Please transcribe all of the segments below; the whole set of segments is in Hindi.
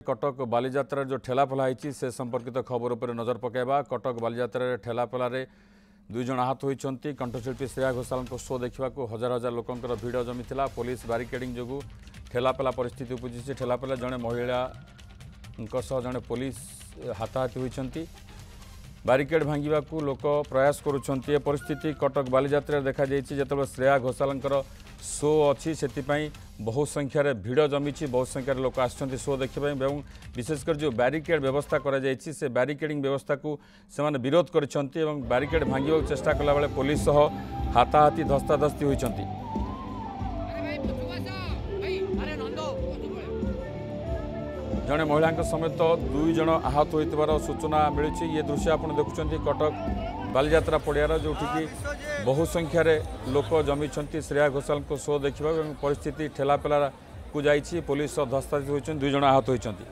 कटक बालीजात्रा जो ठेलापेला होती से संपर्कित खबर उपर नजर पकड़ा। कटक बालीजात्रा ठेलापेल दुई जन आहत होती। कंठशिल्पी श्रेया घोषाल शो देखा हजार हजार लोकर भिड़ जमी। पुलिस बारिकेडिंग जो ठेलापेला परिस्थिति उपजी। ठेलापेला जड़े महिला जड़े पुलिस हाथाहाथी होती। बारिकेड भांगा लोक प्रयास करुँच। परिस्थिति कटक बालीजात्रा देखा जो श्रेया घोषाल शो अच्छी से बहु संख्यार भिड़ जमी। बहु संख्यार लोक आसछन्ति शो देखा। विशेषकर जो बैरिकेड व्यवस्था से बैरिकेडिंग व्यवस्था को सेमाने विरोध करिसेंति। बैरिकेड भांगा चेष्टा कला बेले पुलिस हाथाहाथी धस्ताधस्ती होइछन्ति। जड़े महिला समेत दुई जन आहत होइतबार सूचना मिली। ये दृश्य आप देखुं कटक बालीजात्रा पड़ियार जो बहु संख्यार लोक जमी श्रेया घोषाल को शो देखा। परिस्थिति ठेलापेला को जाइए। पुलिस धस्ताधस्ती होइछन्ति। दुई जन आहत होइछन्ति।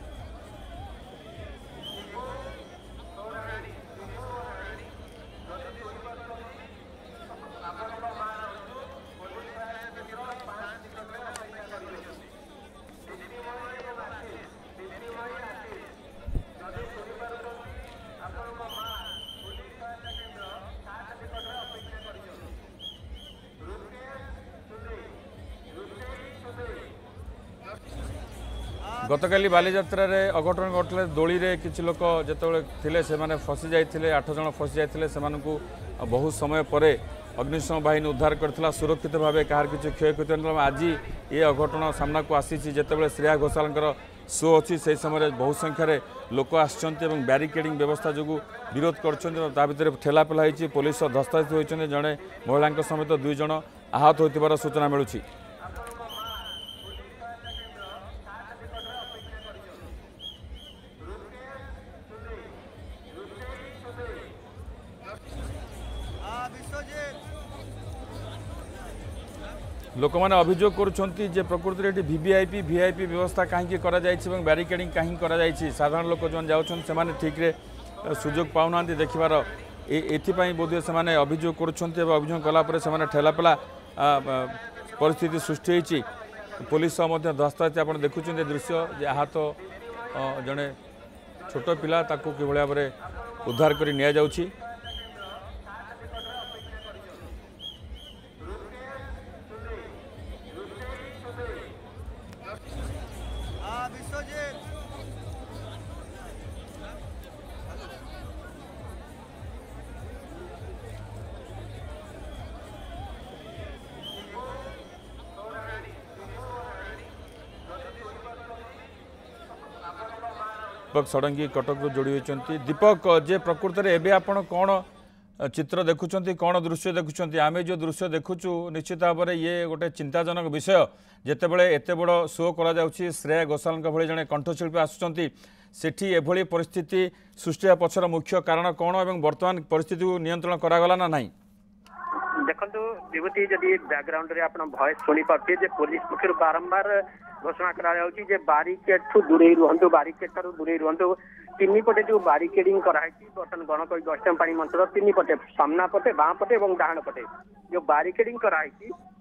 गतकाली बालीजात्रा रे अघटन घटले दोली रे किछि लोक जेतबेले थिले से माने फसी जाइथिले। 8 जन फसी जाइथिले। सेमानकु बहु समय परे अग्निशम बाहिनी उद्धार करथिला सुरक्षित भावे। कहार किछि क्षयक्षति न। आज ये अघटन सामना को आसीछि जेतबेले श्रेया घोषालकर शो अच्छी से समय बहु संख्यार लोक आसछन्ति एवं बैरिकेडिंग व्यवस्था जो विरोध करछन्ति। ता भितर ठेलापेला होइछि। पुलिस धस्ताधस्ती होइछन्ति। जड़े महिला समेत दुई जन आहत होइतिबार सूचना मिलुछि। लोक मैंने अभियोग करुँचे जे प्रकृति में वीवीआईपी व्यवस्था कहीं बैरिकेडिंग कहीं साधारण लोक जो जाने ठीक रे सुजोग पाऊना देखार एपाई बोधे से अभियोग करुँच। अभियोग कलापर से ठेलापेला परिस्थिति सृष्टि होती। पुलिस धस्ताधस्ती आप देखुं दृश्य जे आहत जड़े छोट पिला कि भाव में उद्धार कर नि जाउछि। दीपक षडंगी कटक जोड़ी होती। दीपक जे प्रकृत में एवं आप कौन चित्र देखुं कौन दृश्य देखुं? आम जो दृश्य देखुचु निश्चित भाव में ये गोटे चिंताजनक विषय। जितेबले एत बड़ शो करा श्रेया घोषाल भली जड़े कंठशिल्पी आसुँच सेठी एभली परिस्थिति सृष्टि पछर मुख्य कारण कौन और वर्तमान परिस्थिति को नियंत्रण करागला ना नहीं? देखो विभूति जदि बैकग्राउंड रे आप भॉइस शुणी पारे पुलिस पक्ष बारंबार घोषणा करा बारिकेड ठू दूरे रुहतु। बारिकेड ठार दूरे रुहतु। तीन पटे जो बारिकेडिंग कराई बर्तमान गणकवी वैष्णव पाणी मंचर तीन पटे सामना पटे बाँ पटे और डाण पटे जो बारिकेडिंग कराई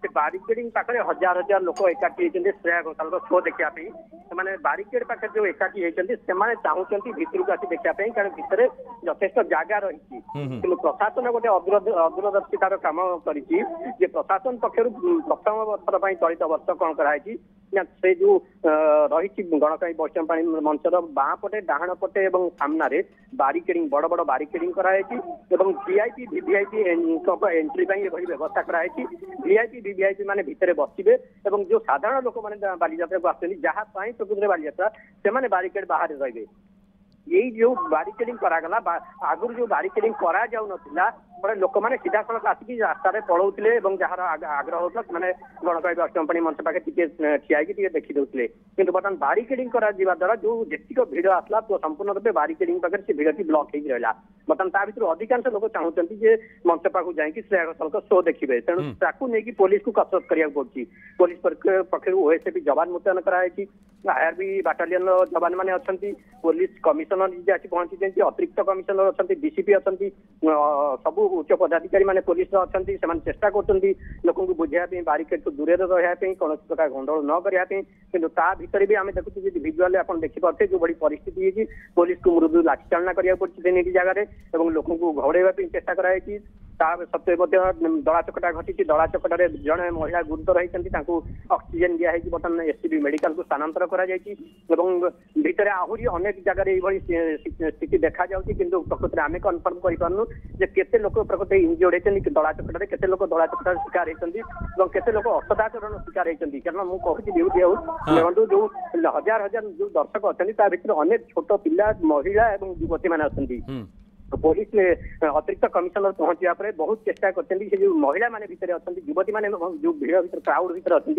से बारिकेडिंग पाखे हजार हजार लोक एकाठी होती श्रेया घोषाल शो देखापी। से बारिकेड पाखे जो एकाठी होती से चाहूँ भितर को आसी देखापी कारण भितर यथेष जगह रही। कि प्रशासन गोटे अदूरदर्शितार कम कर प्रशासन पक्षर प्रथम थर चलित वर्ष कौन कराई से जो रही गणकवी वैष्णव पाणी मंचर बाँ पटे डाण पटे और सामने बारिकेडिंग बड़ बड़ बारिकेडिंग कराई। वीआईपी वीवीआईपी एंट्री व्यवस्था कराई। वीआईपी वीवीआईपी माने भितर बसवे और जो साधारण लोक मैंने बालीजात्रा को आसते जहाँ प्रकृति बालीजात्रा से बारिकेड बाहर रही। यही जो बारिकेडिंग करागला आगुरी जो बारिकेडिंग करा जाऊ नथिला बड़े लोक मैंने सीधा सड़क आसिक रास्तार पलाऊले जार आग्रह होता मैंने गणकवी वैष्णव पाणी मंच पाखे ठिया देखी दूसरे कि बर्तमान बारिकेडिंग द्वारा जो जेतिक भिड़ आसला तो संपूर्ण रूप बारिकेडिंग पाखे से भिड़टी ब्लक हो रहा। बर्तमान ता भर अधिकांश लोक चाहते मंच पाखु जाकि श्रेया घोषाल शो देखिए तेणु ताकू नहीं पुलिस को कसरत करा पड़ी। पुलिस पक्ष ओएसएपी जवान मुतयन कराई। आरबी बाटालियन जवान मैंने अच्छा पुलिस कमिशनर प्रशासन निजे आसी पहुंची अतिरिक्त कमिशनर अच्छा डीसीपी अच्छा सबू उच्च पदाधिकारी मैंने पुलिस अच्छा से चेष्टा कर लोक बुझाई बारिकेड को दूर रहा कौन प्रकार गंडगोल न करने कि भितर भी आम देखुचे भिजुआल आप देखिपे जो बड़ी परिस्थिति है पुलिस को मृदु लाठीचालना करा पड़ी तीन जगह लोक घोड़ाइवा चेष्टा कराई सत्वे दला चकटा घटी दला चकटे जड़े महिला गुरुतर होती ऑक्सीजन दिखाई बर्तमान एससीबी मेडिकल को स्थानांतर भितर आहरी अनेक जगह स्थिति देखा जाऊँगी कि प्रकृति आम कन्फर्म करूँ केते लोक प्रकृति इंजोर्ड होती दला चकटे केते लोक दला चकटार शिकार होती केते लोक असदाचरण शिकार होती कारण मुझे कहूँ ड्यूटी देखो जो हजार हजार जो दर्शक अच्छा भितर अनेक छोट पिला महिला और युवती मैंने अच्छा पुलिस ने अतिरिक्त कमिशनर पहुंचा पर बहुत चेष्टा कर महिला माने भितर अच्छा युवती माने जो भीड़ भर क्राउड भितर अच्छा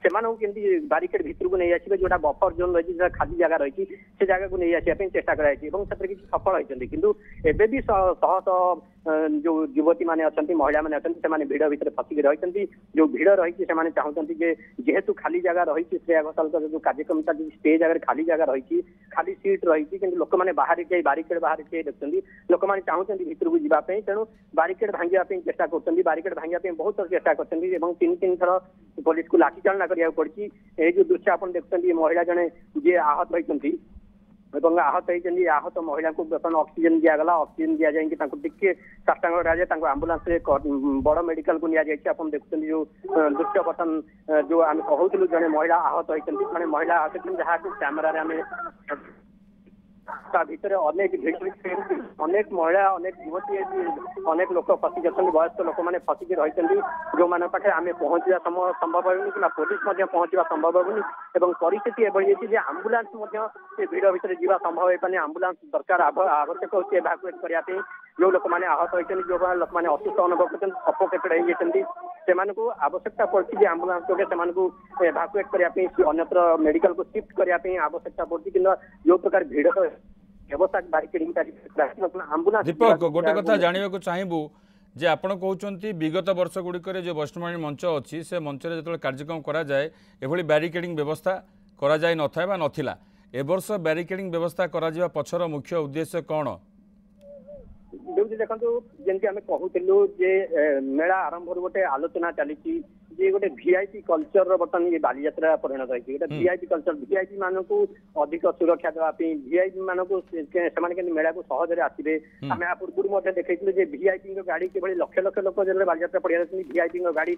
से बारिकेड भितर को नहीं आसवे जोटा बफर जोन रही खाली जगह रही से जगह को नहीं आसपा चेष्टा कराई सफल होती किंतु एबे भी शह शह जो युवती मैंने अच्छा महिला मैंने अच्छा भिड़ भितर फसिक रही जो भिड़ रही चाहते जेहेतु खाली जगह रही श्रेया घोषाल जो कार्यक्रम स्टेज जगह खाली जगह रही खाली सीट रही लोक मैंने बाहर बारिकेड बाहर देखते लोक मैंने चाहते भितर को जावाई तेणु बारिकेड भांगे चेष्टा कर बारिकेड भांगे बहुत थर चेष्टा कर तीन तीन थर पुलिस को लाठीचालना करा पड़ी जो दृश्य आप देखते महिला जड़े जी आहत होती आहत होती आहत महिला को बर्तमान ऑक्सीजन दिगला ऑक्सीजन दि जाए साष्टांग कराए आंबुलांस बड़ मेडिकल को निया देखते जो दृश्य बर्तमान जो आम कहूँ जड़े महिला आहत होती जड़े महिला आहत होती जहाँ कैमेरा आम भितर अनेक अनेक महिला अनेक युवती अनेक लोक फसिक अच्छा वयस्क लोक मैंने फसिक रही जो मान पाखे आम पहुंचा संभव होनी कि पुलिस पहुंचा संभव होनी परिस्थिति एभली आंबुलांस भिड़ भितर जावा संभव हो पाने आंबुलांस दरकार आवश्यक होती एभाकुएट करने जो लोक मैंने आहत होती जो लोक मैंने असुस्थ अनुभव कर सफोकेटेड होती से आवश्यकता पड़ी आंबुलांस जोगे से एभाकुएट करने अन्यत्र मेडिकल को शिफ्ट करने आवश्यकता पड़ी कि जो प्रकार भिड़ व्यवस्था बारिकेडिंग आंबुलांस दीपक गोटे कथा जानवा चाहबू जे आपण कहते विगत वर्ष गुड़िक जो वैष्णवाणी मंच अच्छी से मंच जो कार्यक्रम कराए एभली बैरिकेडिंग व्यवस्था करा जाय नथा बा नथिला ए वर्ष बैरिकेडिंग व्यवस्था करा पछर मुख्य उद्देश्य कौन देखो जमी आम कहूँ जे मेला आरंभ गोटे आलोचना चली जे गोटे वीआईपी कल्चर बर्तमान ये बालीयात्रा परिणत होती गोटे वीआईपी कल्चर वीआईपी मानक अधिक सुरक्षा देवाई वीआईपी मानक मेला को सहजरे आसवे आम या पूर्व देखते वीआईपी गाड़ी किभली लक्ष लक्ष लोक जो बालीयात्रा पड़िया वीआईपी गाड़ी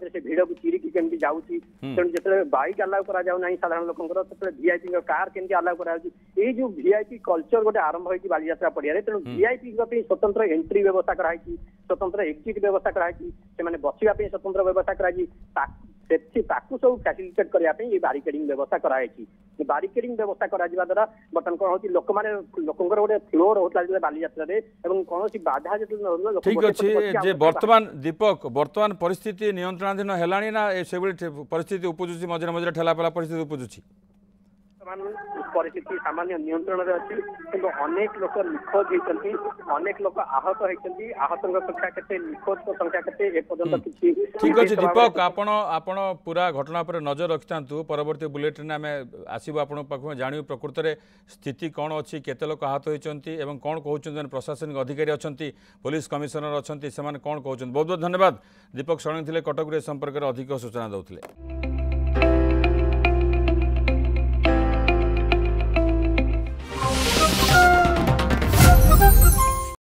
से भिड़ को चिरिकी केमती जाऊँगी तेणु जो बाइक अलाउ करा साधारण लोकर वीआईपी कार केमती अलाउ करा जो वीआईपी कल्चर गोटे आरंभ होती बालीयात्रा पड़िया तेणु वीआईपी स्वतंत्र एंट्री व्यवस्था कराई स्वतंत्र एक्जिट व्यवस्था कराई से बसवा स्वतंत्र व्यवस्था कराई सब फैसिलिटेट करने बारिकेडिंग व्यवस्था कराई बारिकेडिंग व्यवस्था करा द्वारा बर्तमान कौन होती लोक मैंने लोकंर गोटे फ्लो रोला बालीयात्रा कौन बाधा जो ठीक अच्छे बर्तमान दीपक बर्तमान परिस्थिति नियंत्रणाधीन है ना से परिस्थिति उपजुची मझे मझे ठेलापेला परिस्थिति उपजुची परिस्थिति सामान्य नियंत्रण में अच्छी कि अनेक लोक निखोज होती अनेक लोक आहत होती आहत संख्या के निखोज संख्या के ठीक अच्छे दीपक आपण पूरा घटना पर नजर रखि था परवर्ती बुलेटिन आम आसबू आपण पाख जानू प्रकृत में स्थिति कौन अच्छी केते लोक आहत होती कौन कहते प्रशासनिक अधिकारी अच्छा पुलिस कमिशनर अच्छा से कौन कहते बहुत बहुत धन्यवाद दीपक षडंगी कटक संपर्क में अधिक सूचना देते।